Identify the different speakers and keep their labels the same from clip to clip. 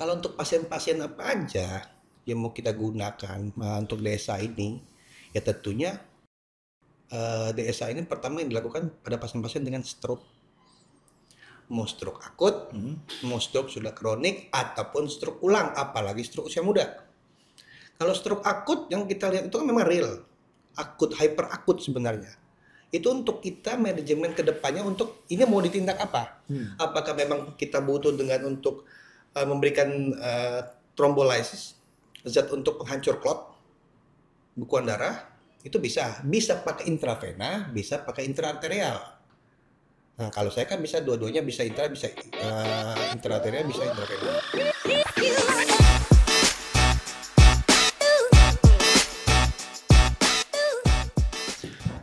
Speaker 1: Kalau untuk pasien-pasien apa aja yang mau kita gunakan untuk DSA ini, ya tentunya DSA ini pertama yang dilakukan pada pasien-pasien dengan stroke. Mau stroke akut, mau stroke sudah kronik, ataupun stroke ulang, apalagi stroke usia muda. Kalau stroke akut yang kita lihat itu kan memang real, akut, hyperakut sebenarnya. Itu untuk kita manajemen ke depannya untuk ini mau ditindak apa? Apakah memang kita butuh dengan untuk memberikan trombolisis, zat untuk penghancur klot, bekuan darah, itu bisa pakai intravena, bisa pakai intraarterial. Nah, kalau saya kan bisa dua-duanya, bisa intraarterial, bisa intravena.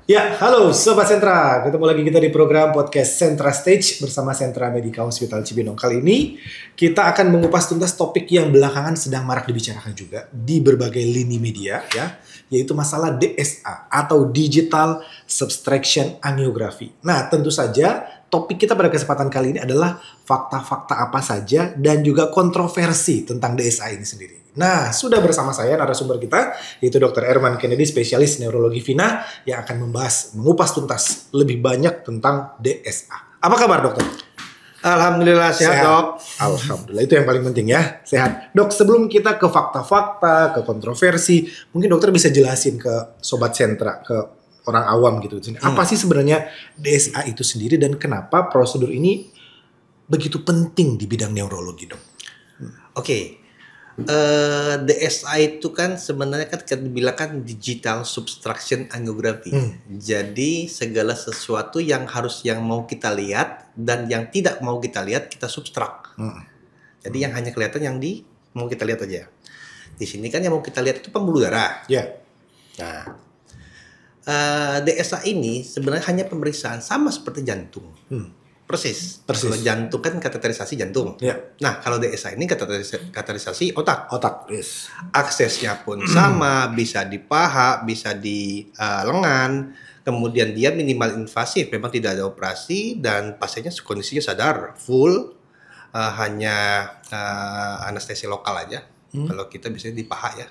Speaker 2: Ya, halo Sobat Sentra. Ketemu lagi kita di program podcast Sentra Stage bersama Sentra Medica Hospital Cibinong. Kali ini kita akan mengupas tuntas topik yang belakangan sedang marak dibicarakan juga di berbagai lini media, ya, yaitu masalah DSA atau Digital Subtraction Angiography. Nah, tentu saja topik kita pada kesempatan kali ini adalah fakta-fakta apa saja dan juga kontroversi tentang DSA ini sendiri. Nah, sudah bersama saya narasumber kita, yaitu Dr. Erman Kennedy, spesialis neurologi Vina, yang akan mengupas tuntas lebih banyak tentang DSA. Apa kabar, dokter?
Speaker 1: Alhamdulillah sehat, Dok.
Speaker 2: Alhamdulillah, itu yang paling penting ya, sehat. Dok, sebelum kita ke fakta-fakta, ke kontroversi, mungkin dokter bisa jelasin ke Sobat Sentra, ke orang awam gitu. Apa sih sebenarnya DSA itu sendiri dan kenapa prosedur ini begitu penting di bidang neurologi, dok?
Speaker 1: Oke. DSA itu kan sebenarnya kan dibilang kan digital subtraction angiography. Jadi segala sesuatu yang mau kita lihat dan yang tidak mau kita lihat kita subtrak. Jadi yang hanya kelihatan yang mau kita lihat aja. Di sini kan yang mau kita lihat itu pembuluh darah.
Speaker 2: Ya.
Speaker 1: Nah, DSA ini sebenarnya hanya pemeriksaan sama seperti jantung. Persis. Kalau jantung kan kateterisasi jantung.
Speaker 2: Ya.
Speaker 1: Nah, kalau DSA ini kateterisasi otak.
Speaker 2: Yes.
Speaker 1: Aksesnya pun sama, bisa di paha, bisa di lengan. Kemudian dia minimal invasif, memang tidak ada operasi dan pasiennya kondisinya sadar, full, hanya anestesi lokal aja. Kalau kita biasanya di paha ya.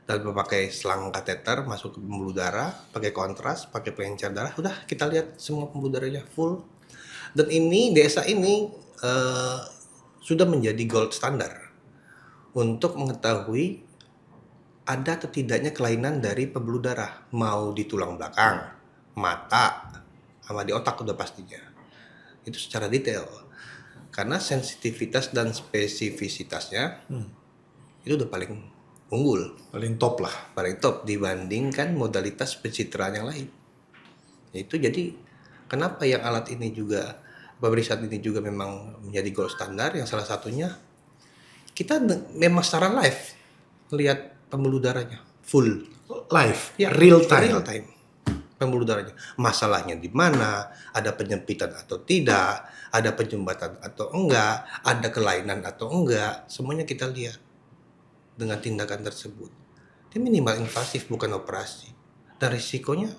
Speaker 1: Dan memakai selang kateter masuk ke pembuluh darah, pakai kontras, pakai pengencer darah, udah kita lihat semua pembuluh darahnya full. Dan ini DSA ini sudah menjadi gold standar untuk mengetahui ada atau tidaknya kelainan dari pembuluh darah, mau di tulang belakang, mata, sama di otak udah pastinya. Itu secara detail. Karena sensitivitas dan spesifisitasnya itu udah paling unggul,
Speaker 2: paling top
Speaker 1: dibandingkan modalitas pencitraan yang lain. Itu jadi kenapa yang alat ini juga pemeriksaan ini juga memang menjadi gold standar, yang salah satunya kita memang secara live lihat pembuluh darahnya full
Speaker 2: live,
Speaker 1: ya,
Speaker 2: real time
Speaker 1: pembuluh darahnya, masalahnya di mana, ada penyempitan atau tidak, ada penyumbatan atau enggak, ada kelainan atau enggak, semuanya kita lihat dengan tindakan tersebut. Dia minimal invasif, bukan operasi. Dan risikonya,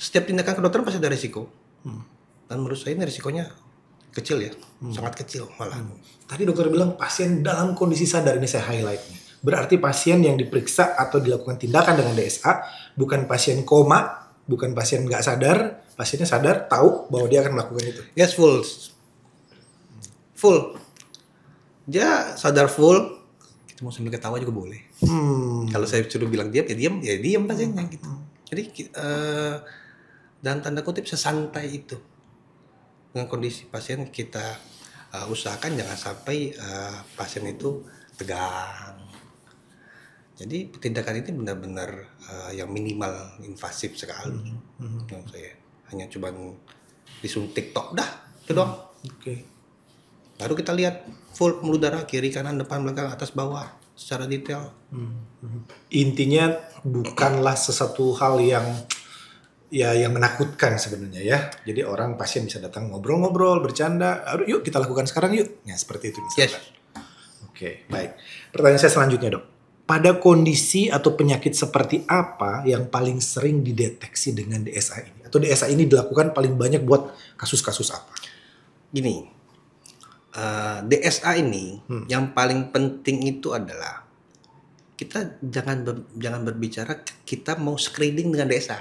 Speaker 1: setiap tindakan kedokteran pasti ada risiko. Dan menurut saya ini risikonya kecil ya, sangat kecil malah.
Speaker 2: Tadi dokter bilang pasien dalam kondisi sadar, ini saya highlight nih. Berarti pasien yang diperiksa atau dilakukan tindakan dengan DSA bukan pasien koma, bukan pasien nggak sadar, pasiennya sadar, tahu bahwa dia akan melakukan itu.
Speaker 1: Yes, full. Dia sadar full. Mau sambil ketawa juga boleh. Kalau saya suruh bilang diam, ya diam pasiennya gitu. Jadi dan tanda kutip sesantai itu dengan kondisi pasien kita usahakan jangan sampai pasien itu tegang. Jadi tindakan ini benar-benar yang minimal invasif sekali. Menurut saya hanya cuman disuntik tok, dah itu doang. Baru kita lihat full pembuluh darah kiri, kanan, depan, belakang, atas, bawah secara detail.
Speaker 2: Intinya bukanlah sesuatu hal yang menakutkan sebenarnya ya. Jadi pasien bisa datang ngobrol-ngobrol, bercanda, yuk kita lakukan sekarang yuk. Ya seperti itu misalkan.
Speaker 1: Yes.
Speaker 2: Oke, baik. Pertanyaan saya selanjutnya, Dok. Pada kondisi atau penyakit seperti apa yang paling sering dideteksi dengan DSA ini? Atau DSA ini dilakukan paling banyak buat kasus-kasus apa?
Speaker 1: Gini. DSA ini yang paling penting itu adalah kita jangan berbicara kita mau screening dengan DSA.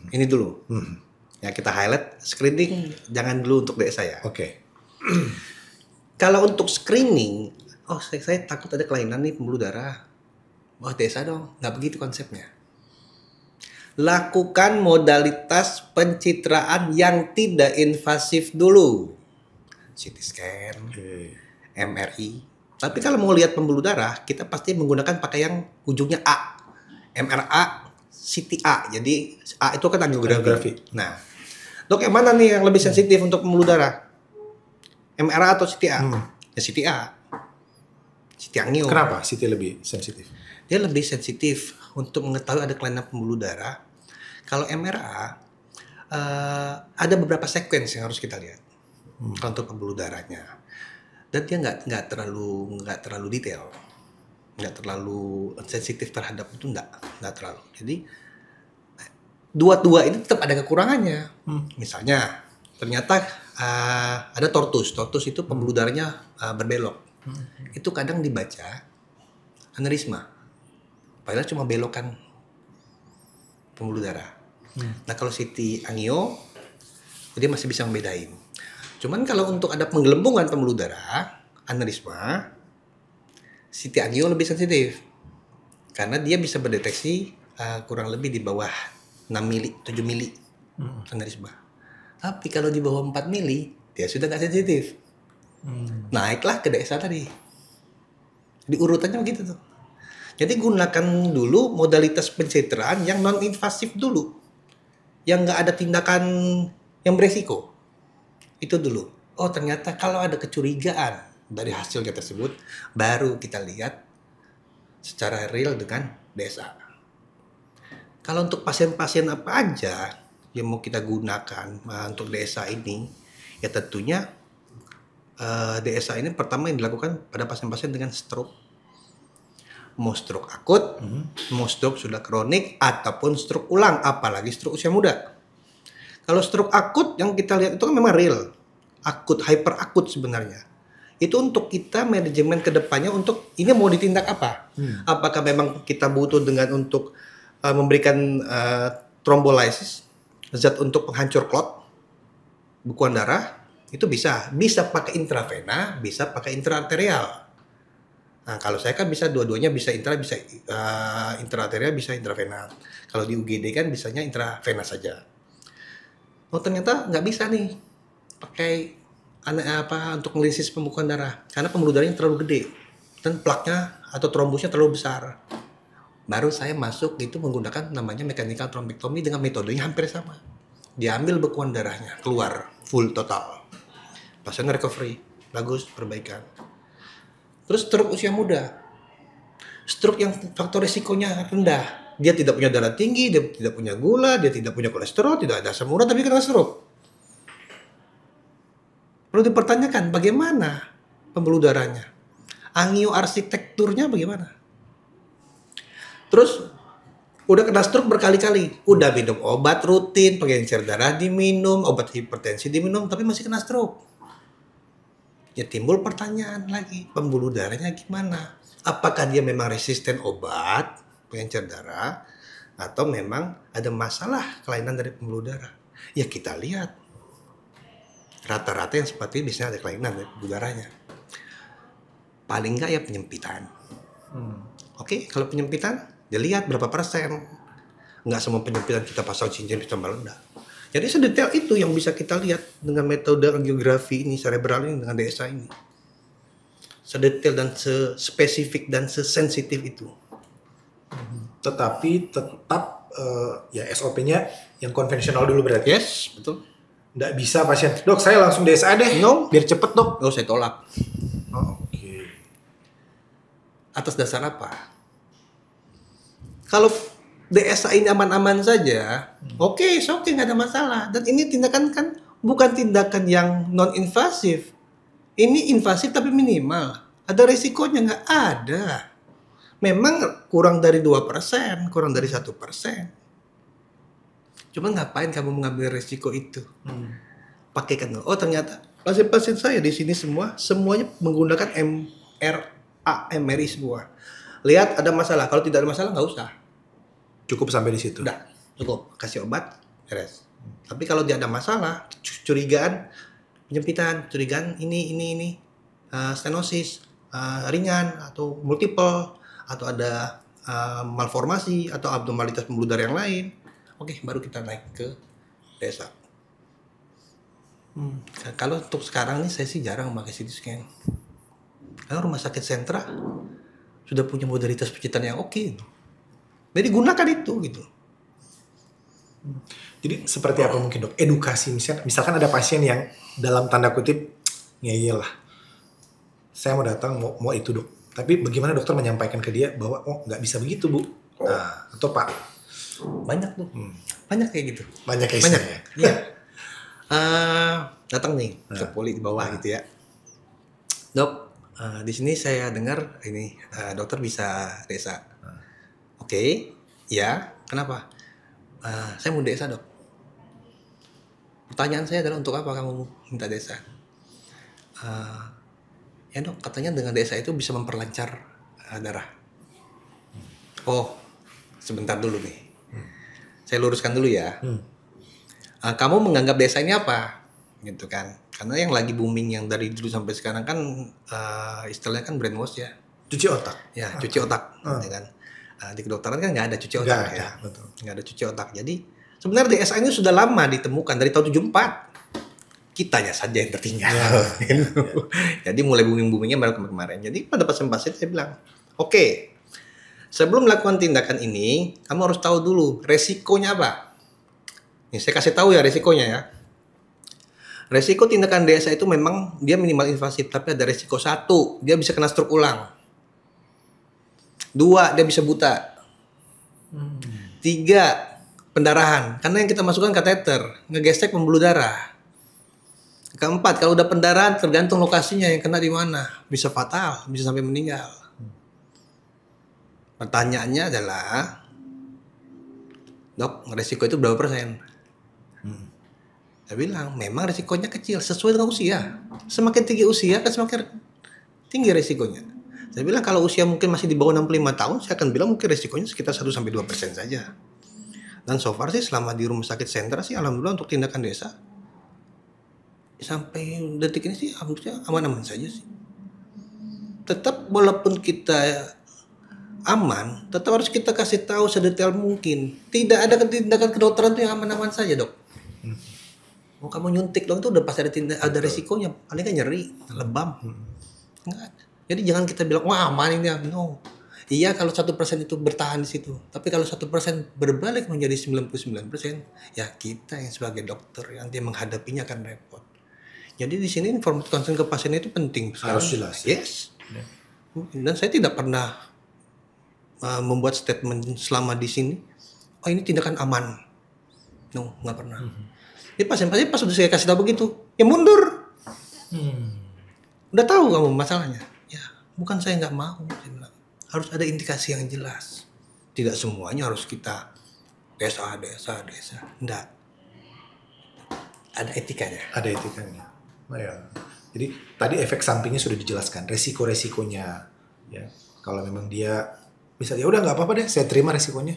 Speaker 1: Ini dulu. Ya kita highlight screening jangan dulu untuk DSA ya.
Speaker 2: Oke.
Speaker 1: Kalau untuk screening, saya takut ada kelainan nih pembuluh darah. Wah DSA dong, nggak begitu konsepnya. Lakukan modalitas pencitraan yang tidak invasif dulu. CT scan, MRI. Tapi kalau mau lihat pembuluh darah, kita pasti menggunakan pakai yang ujungnya A. MRA, CTA. Jadi A itu kan angiografi. Nah, dok yang mana nih yang lebih sensitif untuk pembuluh darah? MRA atau CTA? Ya CTA. CT angio.
Speaker 2: Kenapa CT lebih sensitif?
Speaker 1: Dia lebih sensitif untuk mengetahui ada kelainan pembuluh darah. Kalau MRA ada beberapa sequence yang harus kita lihat untuk pembuluh darahnya, dan dia nggak terlalu detail, nggak terlalu sensitif terhadap itu, nggak terlalu. Jadi dua ini tetap ada kekurangannya. Misalnya ternyata ada tortus itu pembuluh darahnya berbelok. Itu kadang dibaca aneurisma. Padahal cuma belokan pembuluh darah. Nah kalau CT angio, dia masih bisa membedain. Cuman kalau untuk ada penggelembungan pembuluh darah, aneurisma, CT angio lebih sensitif. Karena dia bisa berdeteksi kurang lebih di bawah 6 mili, 7 mili aneurisma. Tapi kalau di bawah 4 mili, dia sudah nggak sensitif. Naiklah ke DSA tadi. Di urutannya begitu tuh. Jadi gunakan dulu modalitas pencitraan yang non-invasif dulu. Yang nggak ada tindakan yang beresiko. Itu dulu. Oh ternyata kalau ada kecurigaan dari hasilnya tersebut, baru kita lihat secara real dengan DSA. Kalau untuk pasien-pasien apa aja yang mau kita gunakan untuk DSA ini, ya tentunya DSA ini pertama yang dilakukan pada pasien-pasien dengan stroke. Mau stroke akut, mau stroke sudah kronik, ataupun stroke ulang, apalagi stroke usia muda. Kalau stroke akut yang kita lihat itu kan memang real, akut, hyperakut sebenarnya. Itu untuk kita manajemen ke depannya untuk ini mau ditindak apa? Apakah memang kita butuh dengan untuk memberikan trombolisis, zat untuk penghancur klot, bekuan darah, itu bisa pakai intravena, bisa pakai intraarterial. Nah, kalau saya kan bisa dua-duanya, bisa intraarterial, bisa intravena. Kalau di UGD kan bisanya intravena saja. Oh ternyata nggak bisa nih pakai untuk melisis pembekuan darah karena pembuluh darahnya terlalu gede dan plaknya atau trombusnya terlalu besar. Baru saya masuk itu menggunakan namanya mechanical thrombectomy dengan metodenya hampir sama. Diambil bekuan darahnya keluar full total. Pasien recovery, bagus, perbaikan. Terus stroke usia muda. Stroke yang faktor risikonya rendah. Dia tidak punya darah tinggi, dia tidak punya gula, dia tidak punya kolesterol, tidak ada asam urat, tapi kena stroke. Perlu dipertanyakan bagaimana pembuluh darahnya. Angioarsitekturnya bagaimana. Terus udah kena stroke berkali-kali. Udah minum obat rutin, pengencer darah diminum, obat hipertensi diminum, tapi masih kena stroke. Ya timbul pertanyaan lagi, pembuluh darahnya gimana? Apakah dia memang resisten obat, pengencer darah, atau memang ada masalah kelainan dari pembuluh darah? Ya kita lihat. Rata-rata yang seperti ini biasanya ada kelainan dari pembuluh darahnya. Paling nggak ya penyempitan. Oke, kalau penyempitan, dia lihat berapa persen. Nggak semua penyempitan kita pasang cincin bisa meledak. Jadi sedetail itu yang bisa kita lihat dengan metode angiografi ini, cerebral ini, dengan DSA ini. Sedetail dan sespesifik dan sesensitif itu.
Speaker 2: Tetapi tetap ya SOP-nya yang konvensional dulu berarti.
Speaker 1: Yes, betul.
Speaker 2: Nggak bisa pasien, dok saya langsung DSA deh,
Speaker 1: No.
Speaker 2: biar cepet dok.
Speaker 1: Oh, saya tolak.
Speaker 2: Oke.
Speaker 1: Atas dasar apa? Kalau DSA ini aman-aman saja, oke, nggak ada masalah. Dan ini tindakan kan bukan tindakan yang non-invasif. Ini invasif tapi minimal. Ada resikonya? Nggak ada. Memang kurang dari 2%, kurang dari 1%. Cuma ngapain kamu mengambil resiko itu? Pakaikan. Oh ternyata Pasien-pasien saya di sini semuanya menggunakan MRI semua. Lihat ada masalah, kalau tidak ada masalah nggak usah.
Speaker 2: Cukup sampai di situ.
Speaker 1: Udah, cukup kasih obat, beres. Tapi kalau dia ada masalah, curigaan penyempitan, curigaan ini stenosis ringan atau multiple atau ada malformasi atau abnormalitas pembuluh darah yang lain, oke, baru kita naik ke desa. Kalau untuk sekarang nih saya sih jarang pakai CT scan. Karena rumah sakit sentra sudah punya modalitas pencetan yang oke. Jadi gunakan itu gitu.
Speaker 2: Jadi seperti apa mungkin dok? Edukasi misalkan ada pasien yang dalam tanda kutip ngeyel lah. Saya mau datang mau itu dok. Tapi bagaimana dokter menyampaikan ke dia bahwa nggak bisa begitu bu? Nah, atau pak?
Speaker 1: Banyak tuh. Banyak kayak gitu.
Speaker 2: Banyak kayak
Speaker 1: Banyak.
Speaker 2: ya.
Speaker 1: Iya. Datang nih ke poli di bawah gitu ya. Dok, di sini saya dengar ini dokter bisa desa. Oke, ya. Kenapa? Saya mau desa dok. Pertanyaan saya adalah untuk apa kamu minta desa? Ya dok, katanya dengan desa itu bisa memperlancar darah. Oh, sebentar dulu nih. Saya luruskan dulu ya. Kamu menganggap desa ini apa? Gitu kan. Karena yang lagi booming yang dari dulu sampai sekarang kan istilahnya kan brainwash ya.
Speaker 2: Cuci otak.
Speaker 1: Ya, cuci otak. Ya kan. Di kedokteran kan nggak ada cuci otak ya.
Speaker 2: Betul.
Speaker 1: Nggak ada cuci otak. Jadi sebenarnya DSA ini sudah lama ditemukan dari tahun 74. Kitanya saja yang tertinggal. Gitu. Jadi mulai booming-boomingnya baru kemarin. Jadi pada pasien-pasien saya bilang, oke, sebelum melakukan tindakan ini, kamu harus tahu dulu resikonya apa. Nih, saya kasih tahu ya resikonya ya. Resiko tindakan DSA itu memang dia minimal invasif, tapi ada resiko 1, dia bisa kena stroke ulang. 2, dia bisa buta. 3, pendarahan. Karena yang kita masukkan kateter, ngegesek pembuluh darah. 4, kalau udah pendarahan tergantung lokasinya yang kena di mana. Bisa fatal, bisa sampai meninggal. Pertanyaannya adalah, dok, resiko itu berapa persen? Saya bilang, memang resikonya kecil, sesuai dengan usia. Semakin tinggi usia, kan semakin tinggi resikonya. Saya bilang, kalau usia mungkin masih di bawah 65 tahun, saya akan bilang mungkin resikonya sekitar 1-2% saja. Dan so far sih, selama di rumah sakit sentra sih, alhamdulillah untuk tindakan desa, sampai detik ini sih, alhamdulillah aman-aman saja sih. Tetap walaupun kita aman, tetap harus kita kasih tahu sedetail mungkin. Tidak ada tindakan kedokteran itu yang aman-aman saja, dok. Mau kamu nyuntik dong itu udah pasti ada resikonya, paling kan nyeri, lebam. Enggak. Jadi jangan kita bilang wah aman ini, no. Iya kalau 1% itu bertahan di situ, tapi kalau 1% berbalik menjadi 99%, ya kita yang sebagai dokter yang dia menghadapinya akan repot. Jadi di sini informasi konsen ke pasien itu penting.
Speaker 2: Harus jelas.
Speaker 1: Yes. Dan saya tidak pernah membuat statement selama di sini, oh ini tindakan aman. No, nggak pernah. Jadi pasien-pasien pas udah saya kasih tahu begitu, ya mundur. Udah tahu kamu masalahnya. Ya, bukan saya nggak mau. Saya bilang, harus ada indikasi yang jelas. Tidak semuanya harus kita desa. Enggak. Ada etikanya.
Speaker 2: Ada etikanya. Nah, ya. Jadi tadi efek sampingnya sudah dijelaskan, resiko-resikonya. Ya, kalau memang dia bisa ya udah nggak apa-apa deh, saya terima resikonya.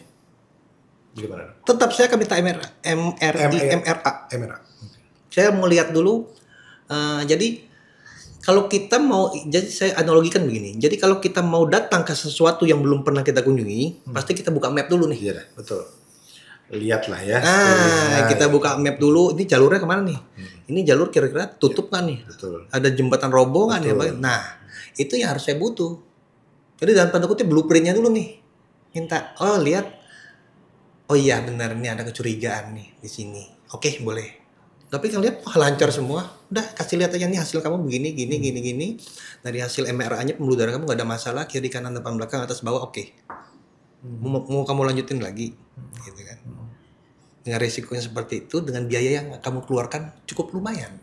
Speaker 2: Gimana?
Speaker 1: Tetap saya akan minta MRA.
Speaker 2: Okay.
Speaker 1: Saya mau lihat dulu. Jadi kalau kita mau, jadi saya analogikan begini. Jadi kalau kita mau datang ke sesuatu yang belum pernah kita kunjungi, pasti kita buka map dulu nih.
Speaker 2: Iya, betul. Lihatlah ya.
Speaker 1: Kita buka map dulu. Ini jalurnya kemana nih? Ini jalur kira-kira tutup kan nih?
Speaker 2: Betul.
Speaker 1: Ada jembatan rombongan ya. Nah, itu yang harus saya butuh. Jadi dalam tanda kutip blueprintnya dulu nih. Minta, lihat. Oh iya benar, ini ada kecurigaan nih di sini. Oke, boleh. Tapi kalau lihat lancar semua, udah kasih lihat aja nih hasil kamu begini, gini. Dari hasil MRA-nya pembuluh darah kamu nggak ada masalah, kiri kanan depan belakang atas bawah oke. Mau kamu lanjutin lagi, gitu kan? Dengan resikonya seperti itu, dengan biaya yang kamu keluarkan cukup lumayan.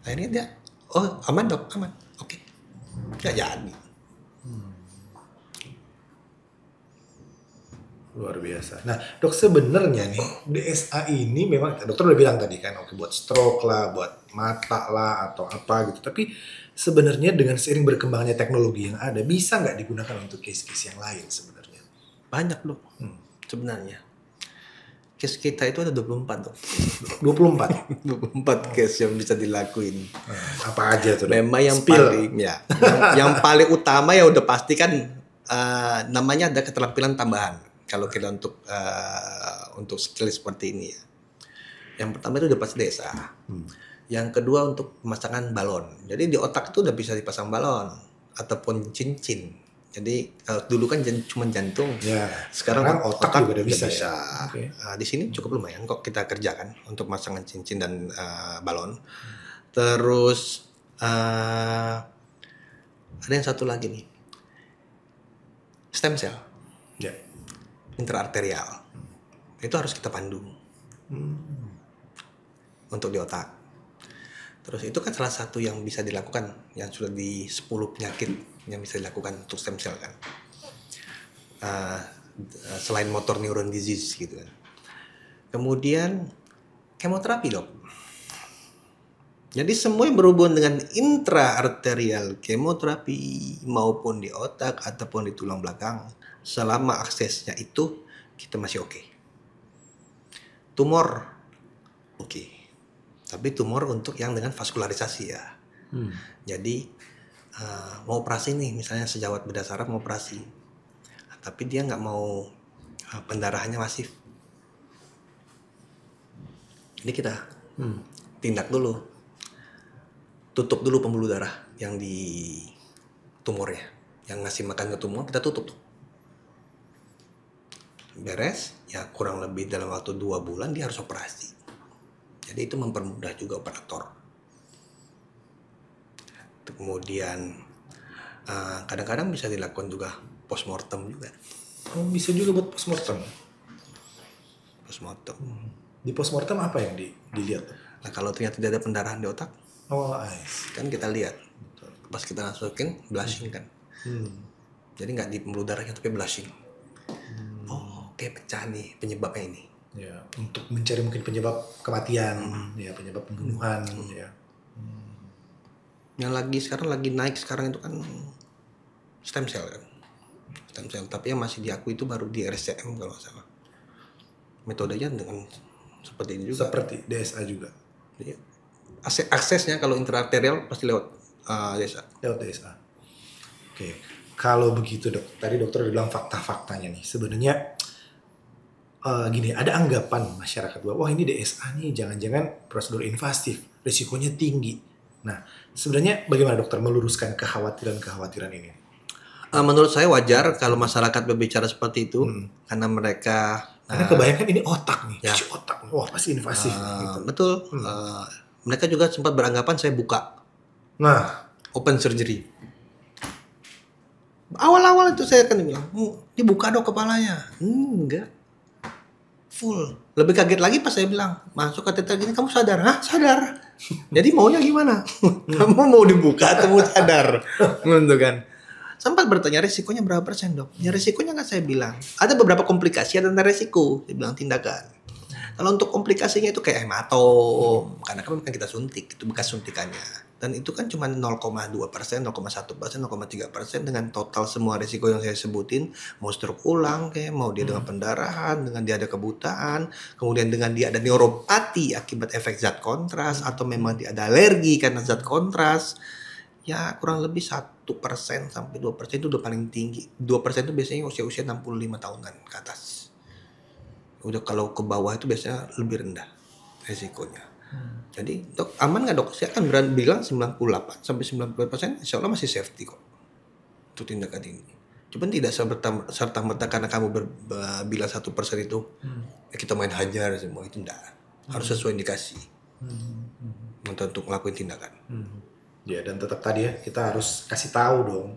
Speaker 1: Akhirnya dia, aman dok, aman, oke. Nggak jadi.
Speaker 2: Luar biasa. Nah, dok sebenarnya nih DSA ini memang dokter udah bilang tadi kan, oke buat stroke lah, buat mata lah atau apa gitu. Tapi sebenarnya dengan seiring berkembangnya teknologi yang ada, bisa nggak digunakan untuk case-case yang lain sebenarnya?
Speaker 1: Banyak dok sebenarnya. Case kita itu ada 24 dok.
Speaker 2: 24.
Speaker 1: 24 case yang bisa dilakuin.
Speaker 2: Apa aja tuh? Dok?
Speaker 1: Memang yang
Speaker 2: Spill.
Speaker 1: paling ya, yang paling utama ya udah pasti kan namanya ada keterampilan tambahan. Kalau kita untuk skill seperti ini ya. Yang pertama itu udah pasti desa. Yang kedua untuk pemasangan balon. Jadi di otak itu udah bisa dipasang balon ataupun cincin. Jadi kalau dulu kan cuma jantung.
Speaker 2: Ya,
Speaker 1: Sekarang
Speaker 2: otak juga udah bisa.
Speaker 1: bisa.
Speaker 2: Ya? Okay.
Speaker 1: Di sini cukup lumayan kok kita kerjakan untuk pasangan cincin dan balon. Terus ada yang satu lagi nih. Stem cell.
Speaker 2: Ya.
Speaker 1: Intraarterial. Itu harus kita pandu. Untuk di otak. Terus itu kan salah satu yang bisa dilakukan, yang sudah di 10 penyakit yang bisa dilakukan untuk stem cell kan. Selain motor neuron disease gitu kan. Kemudian kemoterapi dok. Jadi semua yang berhubungan dengan intraarterial kemoterapi maupun di otak ataupun di tulang belakang, selama aksesnya itu kita masih oke. Tumor oke. Tapi tumor untuk yang dengan vaskularisasi ya. Jadi mau operasi nih, misalnya sejawat bedah saraf mau operasi, tapi dia nggak mau pendarahannya masif. Jadi kita tindak dulu, tutup dulu pembuluh darah yang di tumornya, yang ngasih makan ke tumor kita tutup tuh. Beres, ya kurang lebih dalam waktu 2 bulan dia harus operasi. Jadi itu mempermudah juga operator. Kemudian kadang-kadang bisa dilakukan juga postmortem juga.
Speaker 2: Oh, bisa juga buat postmortem.
Speaker 1: Postmortem.
Speaker 2: Di postmortem apa yang dilihat?
Speaker 1: Nah kalau ternyata tidak ada pendarahan di otak, kan kita lihat. Pas kita masukin, blushing kan. Jadi nggak di pembuluh darahnya tapi blushing. Oh, oke, pecah nih penyebabnya ini.
Speaker 2: Ya, untuk mencari mungkin penyebab kematian, ya penyebab pembunuhan, ya.
Speaker 1: Yang sekarang lagi naik sekarang itu kan stem cell kan. Stem cell, tapi yang masih diakui itu baru di RSCM kalau nggak salah. Metodenya dengan seperti ini juga.
Speaker 2: Seperti DSA juga.
Speaker 1: Jadi, aksesnya kalau intraarterial pasti lewat DSA.
Speaker 2: Lewat DSA. Oke. Kalau begitu dok, tadi dokter udah bilang fakta-faktanya nih. Sebenarnya gini, ada anggapan masyarakat bahwa wah ini DSA nih jangan-jangan prosedur invasif, risikonya tinggi. Nah, sebenarnya bagaimana dokter meluruskan kekhawatiran-kekhawatiran ini?
Speaker 1: Menurut saya wajar kalau masyarakat berbicara seperti itu karena mereka
Speaker 2: kebayangkan ini otak nih,
Speaker 1: ya.
Speaker 2: otak, wah pasti invasif. Gitu.
Speaker 1: Betul. Mereka juga sempat beranggapan saya buka.
Speaker 2: Nah,
Speaker 1: open surgery. Awal-awal itu saya kan bilang, dibuka dong kepalanya. Enggak. Full. Lebih kaget lagi pas saya bilang, masuk kateter gini kamu sadar? Hah? Sadar. Jadi maunya gimana? Kamu mau dibuka atau mau sadar? Gitu kan. Sempat bertanya risikonya berapa persen dok? Ya risikonya kan saya bilang. Ada beberapa komplikasi ada resiko. Saya bilang tindakan. Kalau untuk komplikasinya itu kayak hematom. Karena kan bukan kita suntik. Itu bekas suntikannya. Dan itu kan cuma 0,2%, 0,1%, 0,3% dengan total semua risiko yang saya sebutin. Mau stroke ulang kayak, mau dia dengan pendarahan, dengan dia ada kebutaan, kemudian dengan dia ada neuropati akibat efek zat kontras, atau memang dia ada alergi karena zat kontras. Ya kurang lebih 1% sampai 2% itu udah paling tinggi. 2% itu biasanya usia-usia 65 tahunan ke atas. Udah kalau ke bawah itu biasanya lebih rendah risikonya. Jadi dok aman nggak dok? Saya akan bilang 98 sampai 90% insya Allah masih safety kok untuk tindakan ini. Cuman tidak serta merta karena kamu bilang 1% itu kita main hajar semua itu enggak. Harus sesuai indikasi untuk ngelakuin tindakan.
Speaker 2: Ya dan tetap tadi ya kita harus kasih tahu dong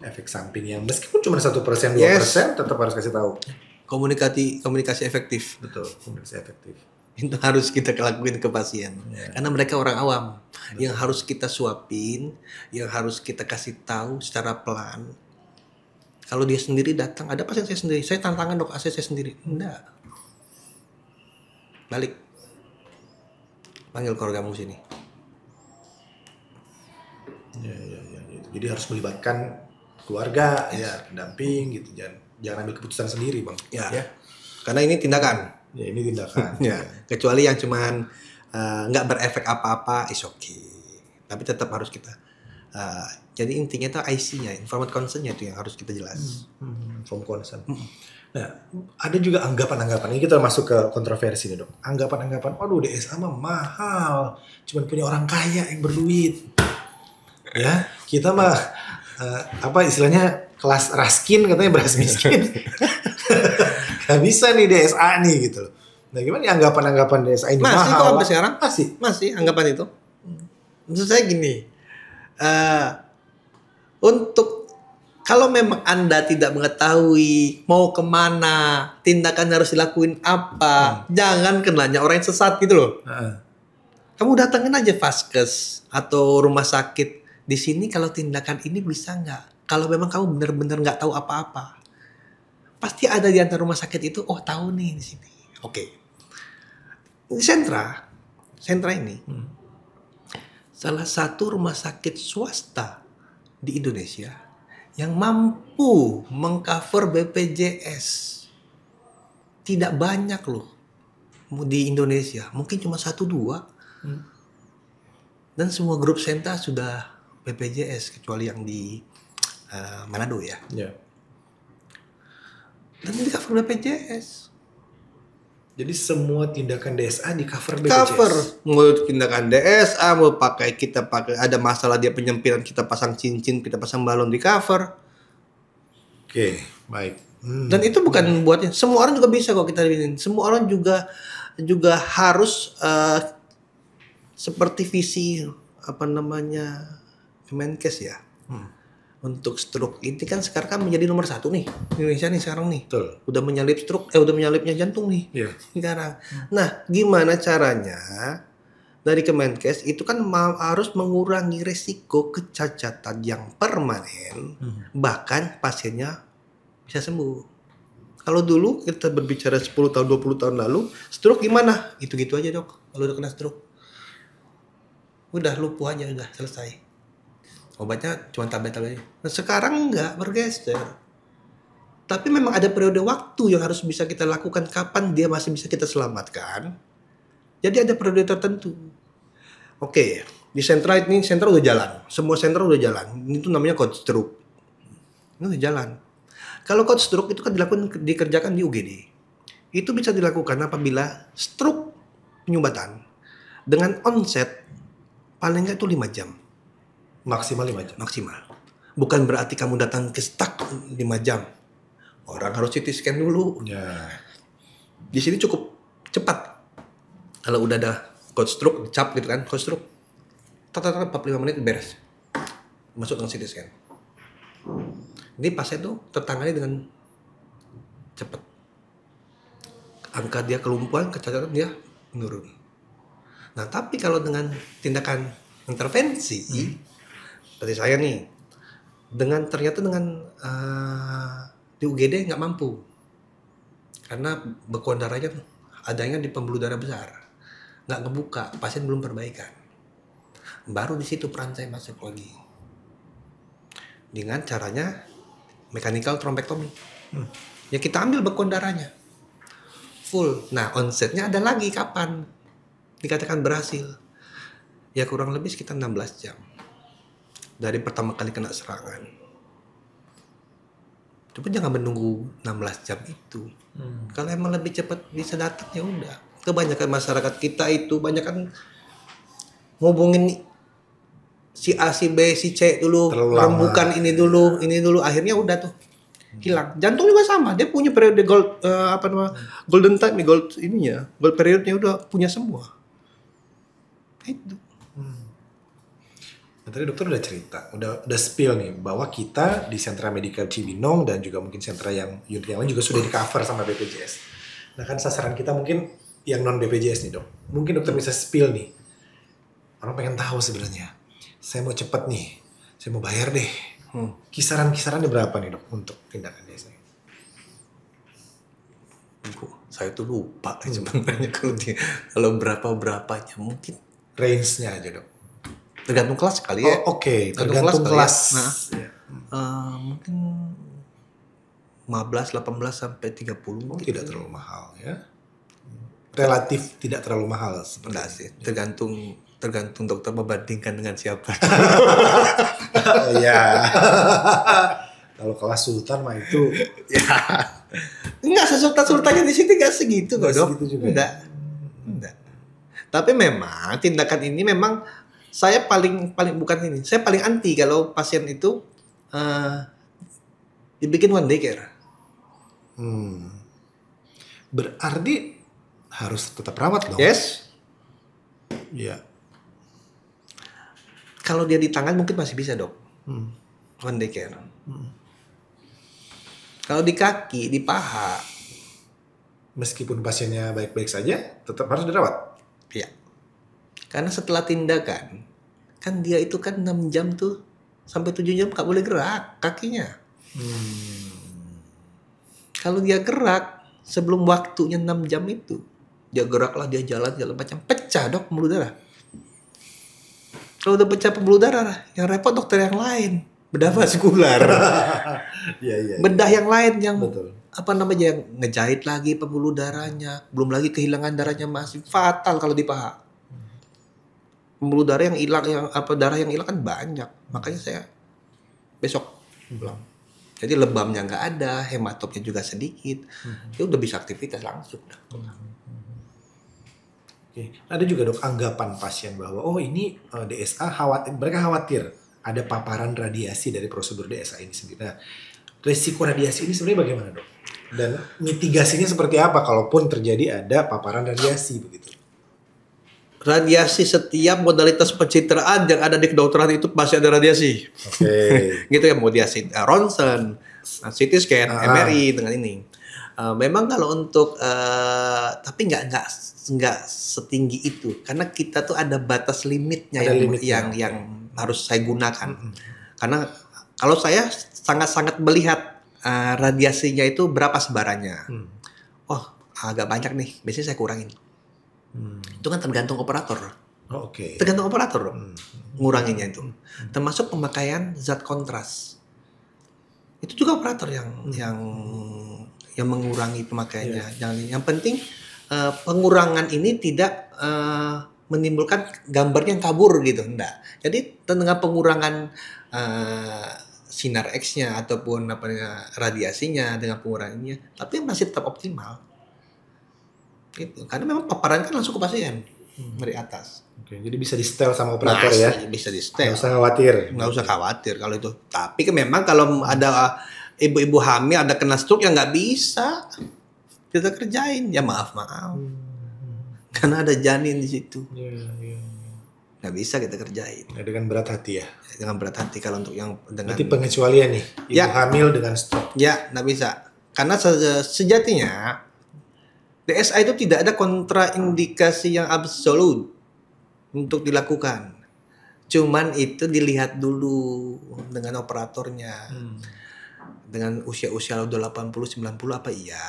Speaker 2: efek sampingnya meskipun cuma 1% 2% tetap harus kasih tahu.
Speaker 1: Komunikasi efektif.
Speaker 2: Betul, komunikasi efektif.
Speaker 1: Itu harus kita lakuin ke pasien. Karena mereka orang awam. Yang harus kita suapin, yang harus kita kasih tahu secara pelan. Kalau dia sendiri datang, ada pasien saya sendiri, saya tantangan dok, AC saya sendiri. Enggak. Balik. Panggil keluargamu sini.
Speaker 2: Ya. Jadi harus melibatkan keluarga, pendamping gitu. Jangan ambil keputusan sendiri, Bang.
Speaker 1: Ya. Karena ini tindakan.
Speaker 2: Ya, ini tindakan.
Speaker 1: Ya. Kecuali yang cuman nggak berefek apa-apa, is okay. Tapi tetap harus kita. Jadi intinya itu IC-nya, informed consent-nya itu yang harus kita jelas.
Speaker 2: Informed consent. Nah, ada juga anggapan-anggapan. Ini kita masuk ke kontroversi nih, dok. Anggapan-anggapan, waduh DSA mah mahal. Cuman punya orang kaya yang berduit. Ya, kita mah apa istilahnya kelas raskin katanya beras miskin. Gak bisa nih DSA nih gitu loh. Nah, gimana ya anggapan-anggapan DSA ini
Speaker 1: Masih
Speaker 2: mahal?
Speaker 1: kok sampai sekarang?
Speaker 2: Masih
Speaker 1: Anggapan itu. Maksud saya gini. Untuk kalau memang Anda tidak mengetahui mau kemana, tindakan harus dilakuin apa, jangan kenanya orang yang sesat gitu loh. Kamu datangin aja vaskes atau rumah sakit. Di sini kalau tindakan ini bisa nggak? Kalau memang kamu benar-benar nggak tahu apa-apa, pasti ada di antara rumah sakit itu. Oh tahu nih di sini. Oke. Di sentra ini salah satu rumah sakit swasta di Indonesia yang mampu mengcover BPJS. Tidak banyak loh di Indonesia, mungkin cuma 1-2. Dan semua grup sentra sudah BPJS kecuali yang di Manado ya. Dan di cover BPJS.
Speaker 2: Jadi semua tindakan DSA di cover BPJS.
Speaker 1: Cover, mau tindakan DSA, mau pakai ada masalah dia penyempitan, kita pasang cincin, kita pasang balon di cover.
Speaker 2: Oke, baik.
Speaker 1: Dan itu bukan buatnya. Semua orang juga bisa kok kita bikin. Semua orang juga harus seperti visi Kemenkes ya. Untuk stroke ini kan sekarang kan menjadi nomor 1 nih di Indonesia nih sekarang nih.
Speaker 2: Betul.
Speaker 1: Udah menyalip stroke, udah menyalipnya jantung nih. Sekarang. Nah, gimana caranya dari Kemenkes itu kan harus mengurangi resiko kecacatan yang permanen, bahkan pasiennya bisa sembuh. Kalau dulu kita berbicara 10 tahun, 20 tahun lalu, stroke gimana? Gitu-gitu aja dok, kalau udah kena stroke. Udah lumpuh aja, udah selesai. Obatnya cuma tablet-tablet aja. Nah sekarang enggak, bergeser. Tapi memang ada periode waktu yang harus bisa kita lakukan kapan dia masih bisa kita selamatkan. Jadi ada periode tertentu. Oke, di sentra udah jalan. Semua sentra udah jalan. Ini tuh namanya code stroke. Ini udah jalan. Kalau code stroke itu kan dikerjakan di UGD. Itu bisa dilakukan apabila stroke penyumbatan dengan onset paling nggak itu 5 jam.
Speaker 2: Maksimal 5 jam.
Speaker 1: Maksimal. Bukan berarti kamu datang ke stuck 5 jam. Orang harus CT scan dulu. Di sini cukup cepat. Kalau udah ada code stroke, dicap gitu kan, code stroke. 45 menit beres. Masuk dengan CT scan. Ini pasien tuh tertangani dengan cepat. Angka dia kelumpuhan, kecacatan dia menurun. Nah, tapi kalau dengan tindakan intervensi, seperti saya nih, ternyata dengan di UGD nggak mampu, karena bekuan darahnya adanya di pembuluh darah besar, nggak ngebuka, pasien belum perbaikan. Baru di situ peran saya masuk lagi dengan caranya mechanical thrombectomy. Ya kita ambil bekuan darahnya full. Nah onsetnya ada lagi kapan dikatakan berhasil? Ya kurang lebih sekitar 16 jam dari pertama kali kena serangan. Coba jangan menunggu 16 jam itu. Kalau emang lebih cepat bisa datang ya udah. Kebanyakan masyarakat kita itu banyak kan ngomongin si A, si B, si C dulu, rembukan ini dulu, akhirnya udah tuh hilang. Jantung juga sama, dia punya periode golden time, gold periodnya udah punya semua. Itu.
Speaker 2: Nah, tadi dokter udah cerita, udah spill nih bahwa kita di Sentra Medika Cibinong dan juga mungkin sentra yang unit yang lain juga sudah di cover sama BPJS. Nah kan sasaran kita mungkin yang non BPJS nih dok. Mungkin dokter bisa spill nih. Orang pengen tahu sebenarnya. Saya mau cepet nih, saya mau bayar deh. Kisaran-kisarannya berapa nih dok untuk tindakan DSA?
Speaker 1: Saya tuh lupa sebenarnya kalau berapanya mungkin.
Speaker 2: Range-nya aja dok.
Speaker 1: Tergantung kelas kali ya.
Speaker 2: Oke. Tergantung kelas.
Speaker 1: Mungkin 15, 18 sampai 30.
Speaker 2: Tidak terlalu mahal ya. Relatif tidak terlalu mahal
Speaker 1: Enggak sih. Tergantung dokter membandingkan dengan siapa.
Speaker 2: Ya. Kalau kelas sultan mah itu
Speaker 1: ya. Enggak sesultan-sultannya di sini enggak segitu kok, Dok.
Speaker 2: Segitu juga.
Speaker 1: Enggak. Tapi memang tindakan ini memang saya paling bukan ini. Saya paling anti kalau pasien itu dibikin one day care.
Speaker 2: Berarti harus tetap rawat dong.
Speaker 1: Yes.
Speaker 2: Iya.
Speaker 1: Kalau dia di tangan mungkin masih bisa, Dok. One day care. Kalau di kaki, di paha,
Speaker 2: meskipun pasiennya baik-baik saja, tetap harus dirawat.
Speaker 1: Iya. Karena setelah tindakan, kan dia itu kan 6 jam tuh, sampai 7 jam gak boleh gerak kakinya. Kalau dia gerak, sebelum waktunya 6 jam itu, dia geraklah, dia jalan macam, pecah dok pembuluh darah. Kalau udah pecah pembuluh darah, yang repot dokter yang lain. Bedah vaskular.
Speaker 2: Iya.
Speaker 1: Bedah yang lain yang
Speaker 2: betul.
Speaker 1: yang ngejahit lagi pembuluh darahnya, belum lagi kehilangan darahnya masih fatal kalau di paha. Pembuluh darah yang hilang, darah yang hilang kan banyak, makanya saya besok pulang. Jadi lebamnya nggak ada, hematopnya juga sedikit, dia udah bisa aktivitas langsung.
Speaker 2: Oke. Ada juga dok anggapan pasien bahwa ini DSA mereka khawatir ada paparan radiasi dari prosedur DSA ini sendiri. Nah, risiko radiasi ini sebenarnya bagaimana dok? Dan mitigasinya seperti apa kalaupun terjadi ada paparan radiasi begitu?
Speaker 1: Radiasi setiap modalitas pencitraan yang ada di kedokteran itu pasti ada radiasi.
Speaker 2: Oke.
Speaker 1: Gitu ya, mau dia ronsen, CT scan, MRI dengan ini. Memang kalau untuk tapi nggak setinggi itu karena kita tuh ada batas limitnya yang harus saya gunakan. Karena kalau saya sangat melihat radiasinya itu berapa sebarannya. Agak banyak nih, biasanya saya kurangin. Itu kan tergantung operator. Tergantung operator nguranginnya itu. Termasuk pemakaian zat kontras. Itu juga operator yang mengurangi pemakaiannya. Yang penting pengurangan ini tidak menimbulkan gambarnya yang kabur gitu, enggak. Jadi dengan pengurangan sinar X-nya ataupun radiasinya dengan pengurangannya, tapi masih tetap optimal. Gitu. Karena memang paparan kan langsung ke pasien dari atas.
Speaker 2: Oke, jadi bisa di setel sama operator ya?
Speaker 1: Bisa di setel.
Speaker 2: Nggak
Speaker 1: usah khawatir kalau itu. Tapi memang kalau ada ibu-ibu hamil ada kena stroke ya nggak bisa kita kerjain. Ya maaf. Karena ada janin di situ. Nggak bisa kita kerjain.
Speaker 2: Ya, dengan berat hati ya?
Speaker 1: Dengan berat hati kalau untuk yang dengan...
Speaker 2: Berarti pengecualian nih, ibu hamil dengan stroke.
Speaker 1: Ya, nggak bisa. Karena sejatinya DSA itu tidak ada kontraindikasi yang absolut untuk dilakukan. Cuman itu dilihat dulu dengan operatornya. Dengan usia-usia udah 80-90 apa iya.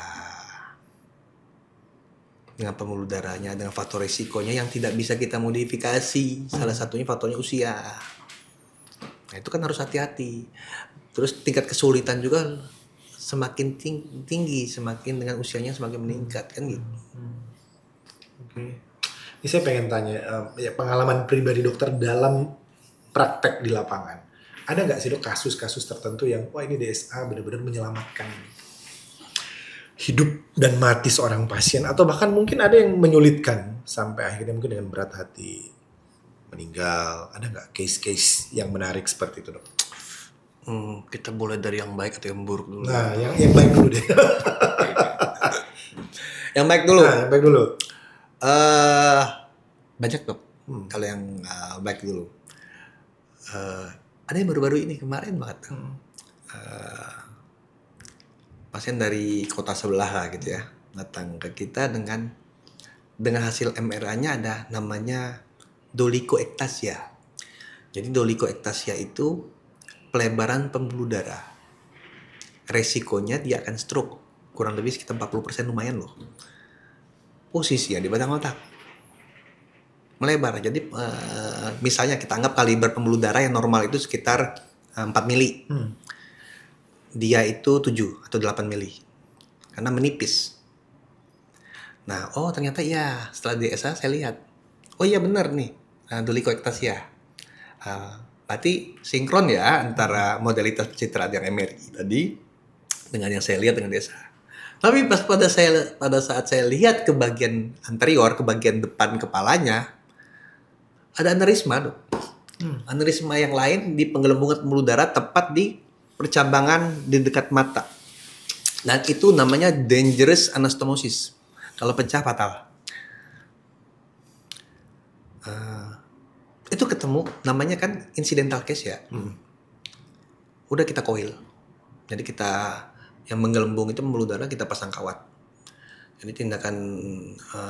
Speaker 1: Dengan pembuluh darahnya, dengan faktor risikonya yang tidak bisa kita modifikasi. Salah satunya faktornya usia. Nah itu kan harus hati-hati. Terus tingkat kesulitan juga semakin tinggi, semakin dengan usianya semakin meningkat kan gitu.
Speaker 2: Oke. Ini saya pengen tanya, pengalaman pribadi dokter dalam praktek di lapangan. Ada nggak sih dok kasus-kasus tertentu yang ini DSA benar-benar menyelamatkan hidup dan mati seorang pasien, atau bahkan mungkin ada yang menyulitkan sampai akhirnya mungkin dengan berat hati meninggal. Ada nggak case-case yang menarik seperti itu dok?
Speaker 1: Kita boleh dari yang baik atau yang buruk dulu?
Speaker 2: Nah, yang baik dulu deh.
Speaker 1: Yang baik dulu.
Speaker 2: Nah, yang baik dulu.
Speaker 1: Banyak dok. Kalau yang baik dulu. Ada yang baru-baru ini kemarin banget. Pasien dari kota sebelah lah gitu ya, datang ke kita dengan hasil MRA-nya ada namanya dolichoectasia. Jadi dolichoectasia itu pelebaran pembuluh darah. Resikonya dia akan stroke. Kurang lebih sekitar 40%, lumayan loh. Posisinya di batang otak. Melebar. Jadi misalnya kita anggap kaliber pembuluh darah yang normal itu sekitar 4 mili. Dia itu 7 atau 8 mili. Karena menipis. Nah, ternyata iya, setelah DSA saya lihat. Oh iya benar nih, dolichoectasia. Berarti sinkron ya antara modalitas pencitraan yang MRI tadi dengan yang saya lihat dengan DSA. Tapi pada saat saya lihat ke bagian anterior, ke bagian depan kepalanya, ada aneurisma, Dok. Aneurisma yang lain di penggelembungan pembuluh darah tepat di percabangan di dekat mata. Dan itu namanya dangerous anastomosis. Kalau pecah fatal. Itu ketemu, namanya kan incidental case ya. Udah kita coil. Jadi kita yang menggelembung itu pembuluh darah kita pasang kawat. Jadi tindakan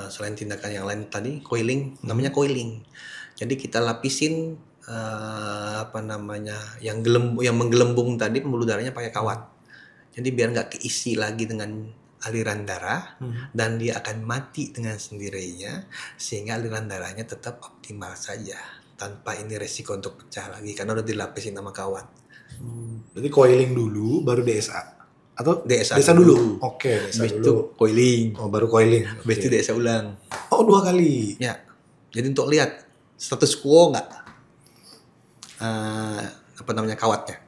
Speaker 1: selain tindakan yang lain tadi coiling, namanya coiling. Jadi kita lapisin yang menggelembung tadi pembuluh darahnya pakai kawat. Jadi biar nggak keisi lagi dengan aliran darah dan dia akan mati dengan sendirinya sehingga aliran darahnya tetap optimal saja tanpa ini resiko untuk pecah lagi karena udah dilapisin sama kawat.
Speaker 2: Berarti coiling dulu baru DSA atau
Speaker 1: DSA
Speaker 2: dulu? Oke, DSA
Speaker 1: habis
Speaker 2: dulu.
Speaker 1: itu coiling.
Speaker 2: Baru coiling.
Speaker 1: Habis itu DSA ulang.
Speaker 2: 2 kali.
Speaker 1: Ya. Jadi untuk lihat status quo nggak kawatnya,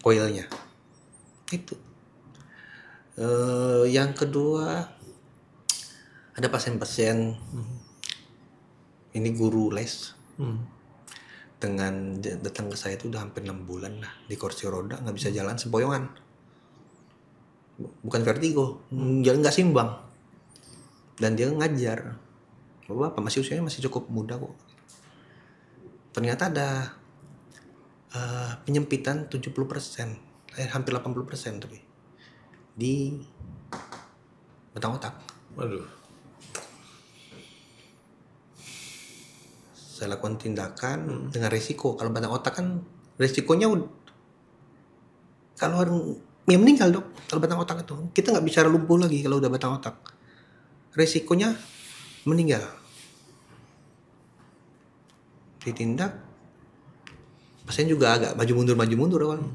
Speaker 1: coilnya. Itu. Yang kedua ada pasien-pasien ini guru les dengan datang ke saya itu udah hampir 6 bulan lah di kursi roda, nggak bisa jalan sempoyongan, bukan vertigo, jalan nggak simbang, dan dia ngajar. Bapak masih usianya masih cukup muda kok. Ternyata ada penyempitan 70%, hampir 80% tapi di batang otak.
Speaker 2: Waduh.
Speaker 1: Saya lakukan tindakan dengan resiko. Kalau batang otak kan resikonya kalau ya meninggal, Dok. Kalau batang otak itu kita nggak bicara lumpuh lagi kalau udah batang otak. Resikonya meninggal. Ditindak, pasien juga agak maju mundur awalnya.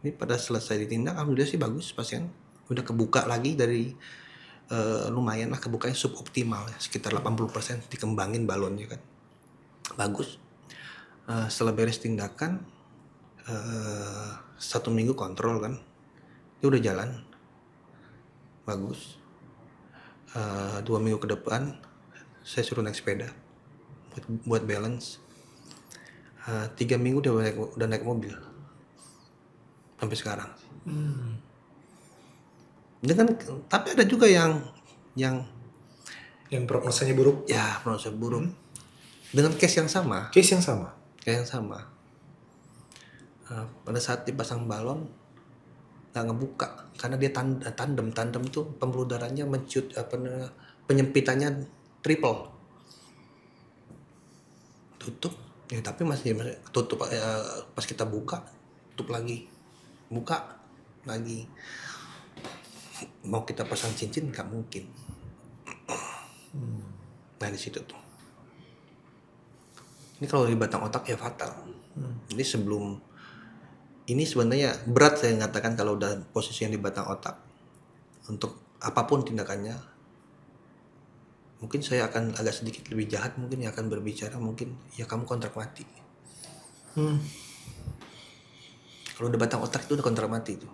Speaker 1: Ini pada selesai ditindak, alhamdulillah sih bagus, pasien udah kebuka lagi dari lumayan lah, kebukanya suboptimal ya, sekitar 80% dikembangin balonnya kan, bagus. Setelah beres tindakan 1 minggu kontrol kan, dia udah jalan, bagus. 2 minggu ke depan saya suruh naik sepeda buat balance. 3 minggu dia udah naik mobil sampai sekarang. Dengan tapi ada juga yang
Speaker 2: prognosanya buruk.
Speaker 1: Ya, prognosanya buruk. Dengan case yang sama. Pada saat dipasang balon nggak ngebuka karena dia tandem itu pembuluh darahnya penyempitannya triple. Tutup ya, tapi masih tutup pas kita buka, tutup lagi, buka lagi. Mau kita pasang cincin nggak mungkin. Nah di situ tuh. Ini kalau di batang otak ya fatal. Jadi ini sebenarnya berat saya mengatakan kalau udah posisi yang di batang otak, untuk apapun tindakannya, mungkin saya akan agak sedikit lebih jahat, mungkin akan berbicara, mungkin ya kamu kontrak mati. Kalau udah batang otak itu udah kontrak mati itu.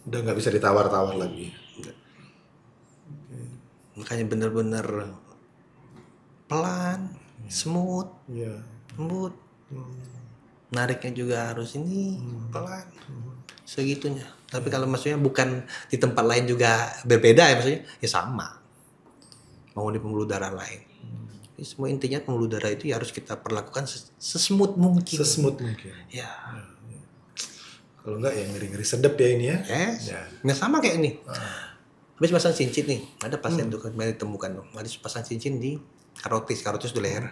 Speaker 2: Udah nggak bisa ditawar-tawar lagi.
Speaker 1: Makanya bener-bener pelan, smooth, lembut. Nariknya juga harus ini pelan, segitunya. Tapi kalau maksudnya bukan di tempat lain juga berbeda ya, maksudnya ya sama. Mau di pembuluh darah lain. Jadi semua intinya pembuluh darah itu ya harus kita perlakukan sesmooth mungkin. Ya.
Speaker 2: Kalau enggak ya ngeri-ngeri sedep ya ini ya.
Speaker 1: Yes. Ya. Nah sama kayak ini. Habis pasang cincin nih, ada pasien tuh kemarin ditemukan tuh, habis pasang cincin di karotis di leher.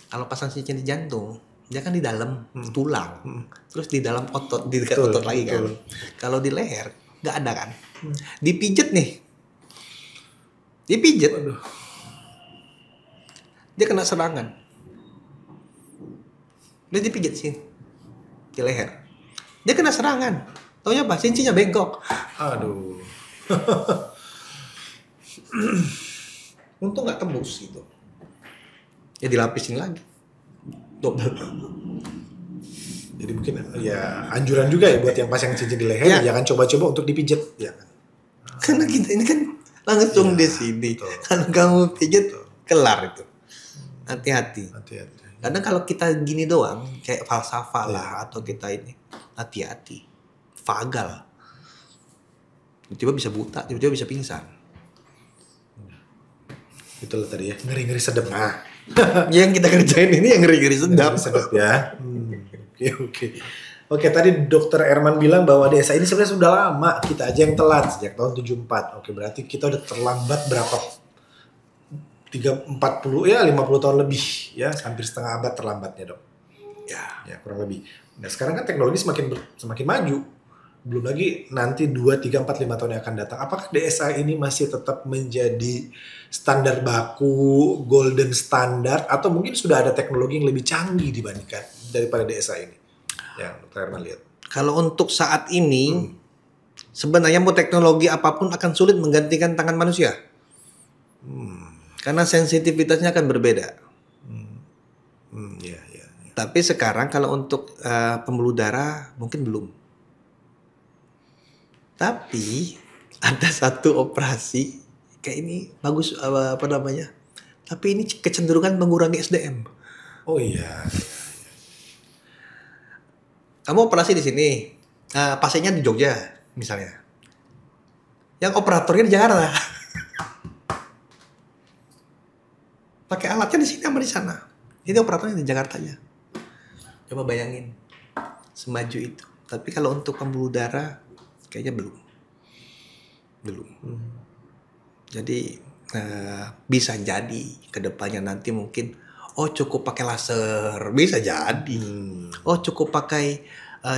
Speaker 1: Kalau pasang cincin di jantung, dia kan di dalam tulang, terus di dalam otot, di dekat
Speaker 2: Betul,
Speaker 1: otot lagi kan.
Speaker 2: betul.
Speaker 1: Kalau di leher nggak ada kan, dipijet nih, dipijet,
Speaker 2: Waduh.
Speaker 1: dia kena serangan, dia dipijet sih di leher, dia kena serangan, taunya apa? Cincinnya bengkok.
Speaker 2: Aduh.
Speaker 1: Untung nggak tembus gitu, ya dilapisin lagi, double.
Speaker 2: Jadi mungkin ya anjuran juga ya buat yang pasang cincin di leher,
Speaker 1: Ya.
Speaker 2: jangan coba-coba untuk dipijet. Ya.
Speaker 1: Karena kita ini kan langsung di sini,
Speaker 2: betul.
Speaker 1: kalau kamu pijet kelar itu. Hati-hati.
Speaker 2: Hati-hati.
Speaker 1: Kadang kalau kita gini doang, kayak falsafah lah, atau kita ini, hati-hati. Vagal. Tiba-tiba bisa buta, tiba-tiba bisa pingsan.
Speaker 2: Itulah tadi ya, ngeri-ngeri sedep. Nah,
Speaker 1: Yang kita kerjain ini yang ngeri-ngeri sedap.
Speaker 2: ngeri sedep ya. Oke. Oke, tadi Dokter Erman bilang bahwa DSA ini sebenarnya sudah lama, kita aja yang telat sejak tahun 74. Oke, berarti kita udah terlambat berapa? 40 ya 50 tahun lebih ya, hampir setengah abad terlambatnya, Dok. Ya, kurang lebih. Nah, sekarang kan teknologi semakin maju. Belum lagi nanti 2, 3, 4, 5 tahun yang akan datang. Apakah DSA ini masih tetap menjadi standar baku, golden standard, atau mungkin sudah ada teknologi yang lebih canggih dibandingkan daripada DSA ini? Ya, Dr. Herman lihat.
Speaker 1: Kalau untuk saat ini, sebenarnya mau teknologi apapun akan sulit menggantikan tangan manusia. Karena sensitivitasnya akan berbeda.
Speaker 2: Ya.
Speaker 1: Tapi sekarang kalau untuk pembuluh darah mungkin belum. Tapi ada satu operasi kayak ini bagus apa namanya? Tapi ini kecenderungan mengurangi SDM.
Speaker 2: Oh iya.
Speaker 1: Kamu operasi di sini, pasiennya di Jogja misalnya. Yang operatornya di Jakarta. Pakai alatnya di sini sama di sana. Ini operatornya di Jakartanya. Coba bayangin semaju itu. Tapi kalau untuk pembuluh darah kayaknya belum. Jadi bisa jadi kedepannya nanti mungkin cukup pakai laser, bisa jadi. Cukup pakai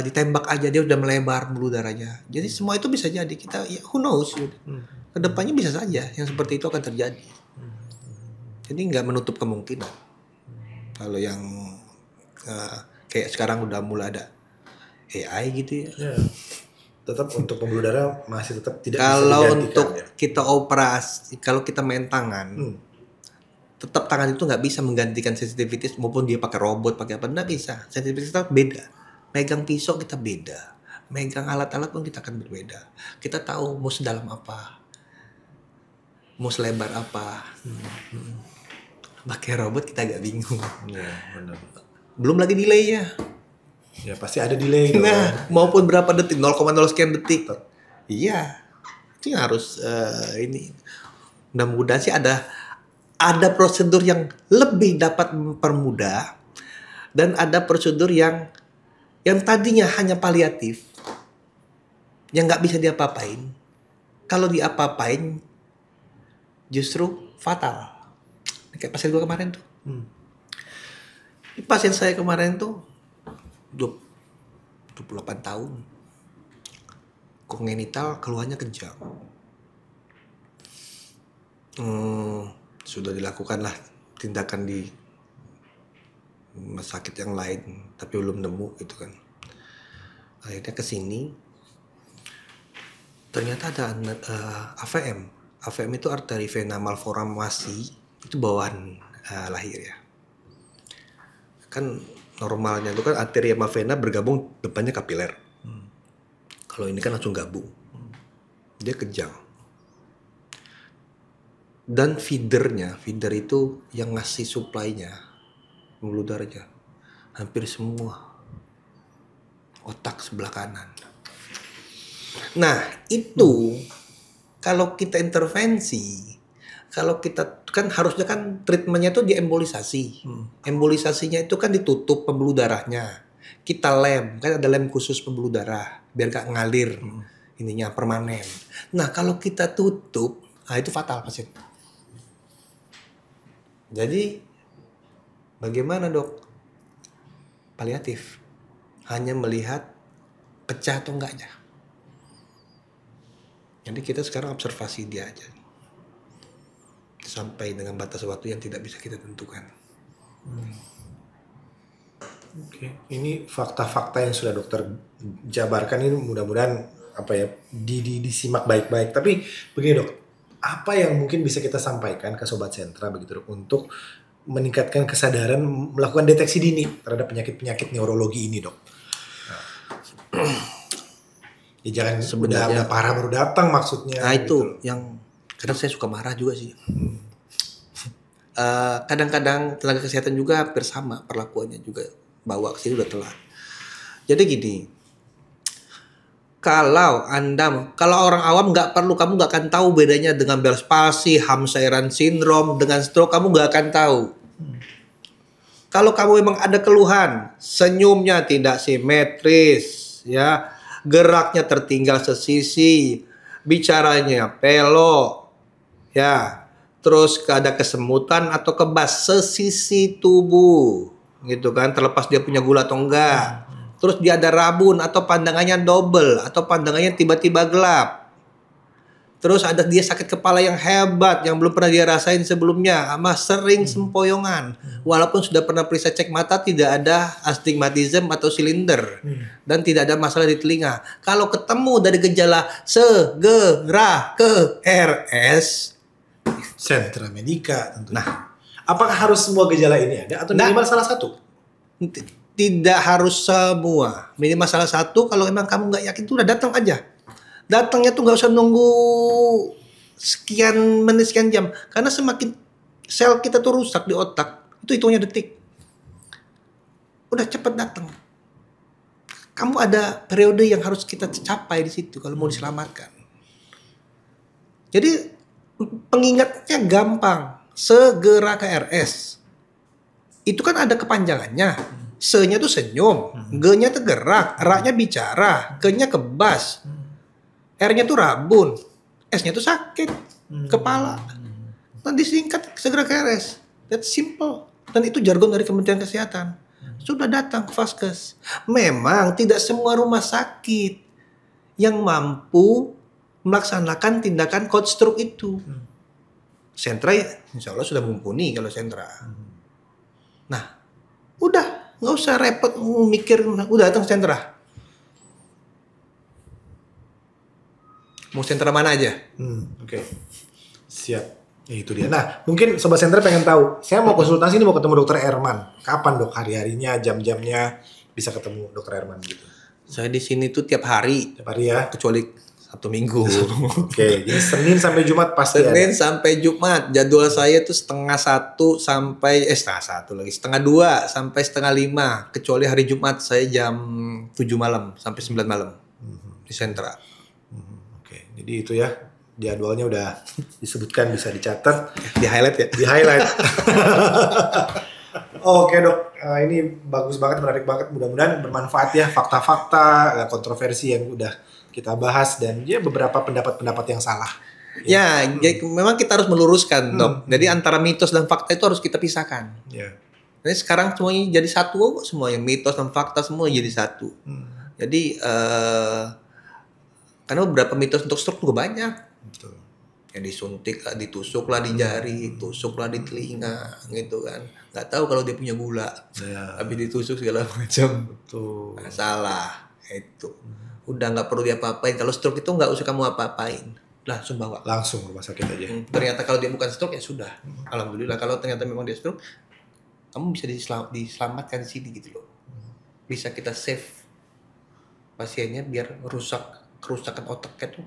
Speaker 1: ditembak aja dia udah melebar pembuluh darahnya. Jadi semua itu bisa jadi. Kita ya who knows. Kedepannya bisa saja yang seperti itu akan terjadi. Jadi nggak menutup kemungkinan. Kalau yang kayak sekarang udah mulai ada AI gitu ya.
Speaker 2: Tetap untuk pembuluh darah masih tetap tidak bisa
Speaker 1: Kalau
Speaker 2: digantikan
Speaker 1: untuk
Speaker 2: ya.
Speaker 1: kita operasi, kalau kita main tangan, tetap tangan itu nggak bisa menggantikan sensitivitas maupun dia pakai robot, pakai apa, nggak bisa. Sensitivitas kita beda. Megang pisau kita beda. Megang alat-alat pun kita akan berbeda. Kita tahu mau sedalam apa, mau selebar apa. Pakai robot kita agak bingung.
Speaker 2: Ya, benar.
Speaker 1: Belum lagi delay-nya.
Speaker 2: Ya pasti ada delay dong.
Speaker 1: Nah, maupun berapa detik, 0,0 sekian detik. Iya. Itu yang harus ini. Mudah-mudahan sih ada prosedur yang lebih dapat mempermudah dan ada prosedur yang tadinya hanya paliatif, yang nggak bisa diapa-apain. Kalau diapa-apain justru fatal. Kayak pasien gue kemarin tuh. Pasien saya kemarin tuh 28 tahun. Kongenital keluarnya kejang. Sudah dilakukan lah tindakan di rumah sakit yang lain, tapi belum nemu gitu kan. Akhirnya ke sini. Ternyata ada AVM. AVM itu arteri vena malformasi, itu bawahan lahir ya. Kan normalnya itu kan arteri sama vena bergabung, depannya kapiler. Kalau ini kan langsung gabung. Dia kejang. Dan feeder itu yang ngasih supply-nya, pembuluh darahnya, hampir semua otak sebelah kanan. Nah itu kalau kita intervensi, kalau kita kan harusnya kan treatmentnya itu diembolisasi. Embolisasinya itu kan ditutup pembuluh darahnya. Kita lem, kan ada lem khusus pembuluh darah biar gak ngalir ininya permanen. Nah kalau kita tutup, itu fatal pasien. Jadi bagaimana dok? paliatif. Hanya melihat pecah atau enggaknya. Jadi kita sekarang observasi dia aja. Sampai dengan batas waktu yang tidak bisa kita tentukan.
Speaker 2: Oke. Ini fakta-fakta yang sudah dokter jabarkan ini mudah-mudahan disimak baik-baik. Tapi begini dok, apa yang mungkin bisa kita sampaikan ke Sobat Sentra begitu dok untuk meningkatkan kesadaran melakukan deteksi dini terhadap penyakit-penyakit neurologi ini dok? Ya jangan sebenarnya udah parah baru datang maksudnya.
Speaker 1: Nah itu
Speaker 2: gitu.
Speaker 1: yang kadang saya suka marah juga sih. Kadang-kadang tenaga kesehatan juga hampir sama perlakuannya juga, bawa ke sini udah telat. Jadi gini, kalau orang awam kamu nggak akan tahu bedanya dengan Bell's palsy, Hamshire syndrome, dengan stroke kamu nggak akan tahu. Kalau kamu memang ada keluhan, senyumnya tidak simetris, ya, geraknya tertinggal sesisi, bicaranya pelok, ya, terus ada kesemutan atau kebas sesisi tubuh, gitu kan, terlepas dia punya gula atau enggak. Terus dia ada rabun atau pandangannya double atau pandangannya tiba-tiba gelap. Terus ada dia sakit kepala yang hebat yang belum pernah dia rasain sebelumnya, sama sering sempoyongan. Walaupun sudah pernah periksa cek mata tidak ada astigmatism atau silinder dan tidak ada masalah di telinga. Kalau ketemu dari gejala segera ke RS
Speaker 2: Sentra Medica tentunya. Nah, apakah harus semua gejala ini ada atau minimal salah satu?
Speaker 1: Tidak harus semua, minimal salah satu. Kalau emang kamu nggak yakin tuh udah datang aja. Datangnya tuh nggak usah nunggu sekian menit sekian jam, karena semakin sel kita tuh rusak di otak itu hitungnya detik. Udah cepet datang. Kamu ada periode yang harus kita capai di situ kalau mau diselamatkan. Jadi pengingatnya gampang, segera ke RS. Itu kan ada kepanjangannya. Se-nya tuh senyum, G-nya tuh gerak, R-nya bicara, K-nya kebas. R-nya tuh rabun, S-nya tuh sakit, kepala. Nanti disingkat segera ke RS. That's simple. Dan itu jargon dari Kementerian Kesehatan. Sudah datang ke Vaskes. Memang tidak semua rumah sakit yang mampu melaksanakan tindakan code stroke itu. Sentra ya, insya Allah sudah mumpuni kalau sentra. Nah, udah, nggak usah repot mikir, udah datang sentra. Mau sentra mana aja?
Speaker 2: Oke. Siap. Ya, itu dia. Nah, mungkin Sobat Sentra pengen tahu, saya mau konsultasi ini mau ketemu Dokter Erman. Kapan dok? Hari-harinya, jam-jamnya bisa ketemu Dokter Erman gitu?
Speaker 1: Saya di sini tuh tiap hari.
Speaker 2: Tiap hari ya?
Speaker 1: Kecuali Sabtu Minggu.
Speaker 2: Oke, jadi Senin sampai Jumat pasti
Speaker 1: Senin
Speaker 2: ada.
Speaker 1: sampai Jumat. Jadwal saya tuh 1:30 sampai 1:30 lagi, 2:30 sampai 4:30. Kecuali hari Jumat saya jam 7 malam sampai 9 malam di sentra.
Speaker 2: Oke, jadi itu ya. Jadwalnya udah disebutkan, bisa dicatat.
Speaker 1: Di highlight ya?
Speaker 2: Di highlight. Oke dok, ini bagus banget, menarik banget. Mudah-mudahan bermanfaat ya, fakta-fakta, kontroversi yang udah kita bahas, dan ya beberapa pendapat-pendapat yang salah.
Speaker 1: Ya, jadi memang kita harus meluruskan dok. Jadi antara mitos dan fakta itu harus kita pisahkan. Jadi sekarang semuanya jadi satu, semuanya mitos dan fakta semua jadi satu. Jadi karena beberapa mitos untuk stroke juga banyak.
Speaker 2: Betul.
Speaker 1: Ya disuntik lah, ditusuk lah di jari, tusuk lah di telinga, gitu kan. Nggak tahu kalau dia punya gula, habis ditusuk segala macam.
Speaker 2: Betul.
Speaker 1: Nah, salah itu. Udah nggak perlu diapa-apain. Kalau stroke itu nggak usah kamu apa-apain, langsung bawa.
Speaker 2: Langsung rumah sakit aja.
Speaker 1: Ternyata kalau dia bukan stroke ya sudah. Alhamdulillah. Kalau ternyata memang dia stroke, kamu bisa diselamatkan di sini gitu loh. Bisa kita save pasiennya biar kerusakan otaknya tuh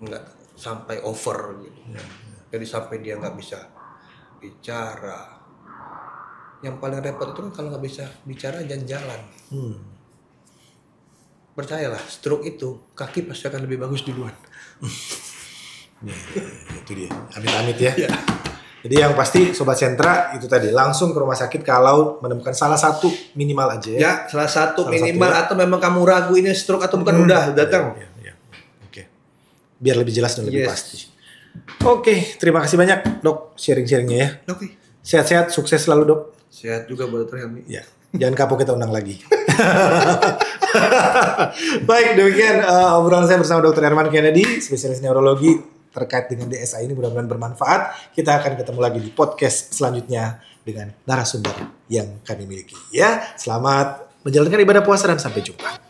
Speaker 1: nggak sampai over gitu. Jadi sampai dia nggak bisa bicara. Yang paling repot itu kan kalau nggak bisa bicara jalan-jalan. Percayalah, stroke itu kaki pasti akan lebih bagus duluan.
Speaker 2: Itu dia. Amit-amit ya. Jadi yang pasti Sobat Sentra itu tadi langsung ke rumah sakit kalau menemukan salah satu minimal aja ya.
Speaker 1: Ya, salah satu minimal ya. Atau memang kamu ragu ini stroke atau bukan, udah datang.
Speaker 2: Oke. Biar lebih jelas dan lebih pasti. Oke, terima kasih banyak dok sharing-sharingnya ya.
Speaker 1: Oke.
Speaker 2: Sehat-sehat, sukses selalu dok.
Speaker 1: Sehat juga buat Dr. Helmi.
Speaker 2: Ya. Jangan kapok, kita undang lagi. Baik, demikian obrolan saya bersama Dr. Herman Kennedy, spesialis neurologi terkait dengan DSA ini. Mudah-mudahan bermanfaat. Kita akan ketemu lagi di podcast selanjutnya dengan narasumber yang kami miliki. Ya, selamat menjalankan ibadah puasa dan sampai jumpa.